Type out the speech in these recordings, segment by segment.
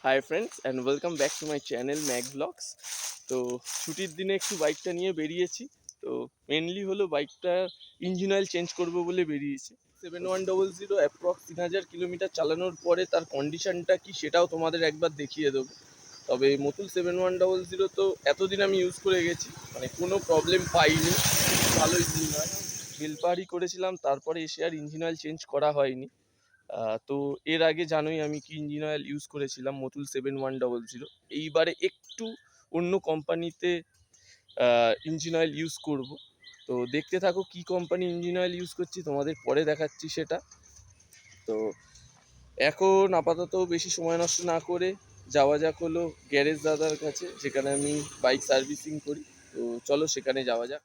High friends and welcome back to my channel Mac Blogs. তো ছুটির দিনে একটু বাইকটা নিয়ে বেরিয়েছি। তো মেনলি হলো বাইকটা ইঞ্জিন অয়েল চেঞ্জ করবো বলে বেরিয়েছি। 7100 অ্যাপ্রক্স 3000 কিলোমিটার চালানোর পরে তার কন্ডিশনটা কি সেটাও তোমাদের একবার দেখিয়ে দেবো। তবে মতুল 7100 তো এতদিন আমি ইউজ করে গেছি, মানে কোনো প্রবলেম পাইনি, ভালো ইঞ্জিন অয়েল। বেলপাহাড়ি করেছিলাম, তারপরে এসে আর ইঞ্জিন অয়েল চেঞ্জ করা হয়নি। তো এর আগে জানোই আমি কি ইঞ্জিন অয়েল ইউজ করেছিলাম, মতুল 7100। এইবারে একটু অন্য কোম্পানিতে ইঞ্জিন অয়েল ইউজ করব। তো দেখতে থাকো কি কোম্পানি ইঞ্জিন অয়েল ইউজ করছি, তোমাদের পরে দেখাচ্ছি সেটা। তো এখন আপাতত বেশি সময় নষ্ট না করে যাওয়া যাক হলো গ্যারেজ দাদার কাছে, যেখানে আমি বাইক সার্ভিসিং করি। তো চলো সেখানে যাওয়া যাক।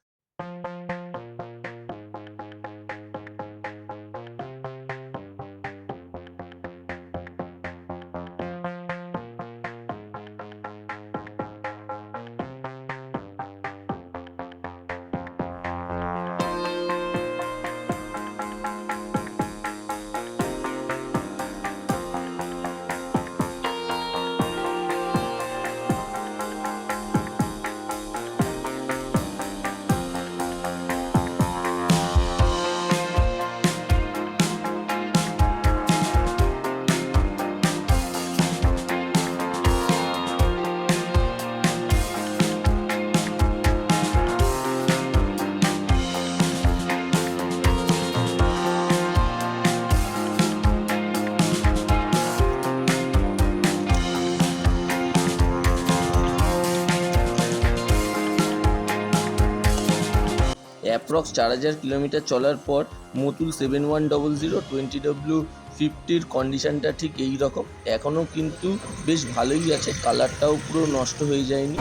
অ্যাপ্রক্স 4000 কিলোমিটার চলার পর মতুল 7100 20W50 কন্ডিশনটা ঠিক এই রকম। এখনও কিন্তু বেশ ভালোই আছে, কালারটাও পুরো নষ্ট হয়ে যায়নি।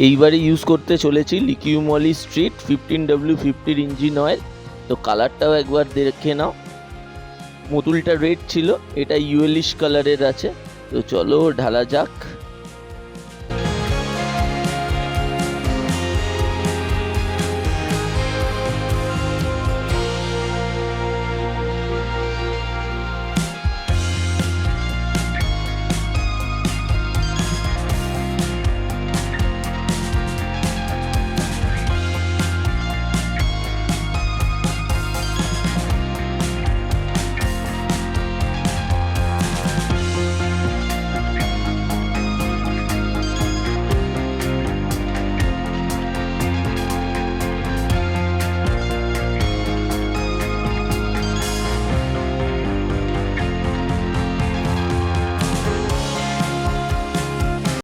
এইবারে ইউজ করতে চলেছি লিকিউমলি স্ট্রিট 15W50 ইঞ্জিন অয়েল। তো কালারটাও একবার দেখে নাও। মতুলটা রেড ছিল, এটা ইয়েলোইশ কালারের আছে। তো চলো ঢালা যাক।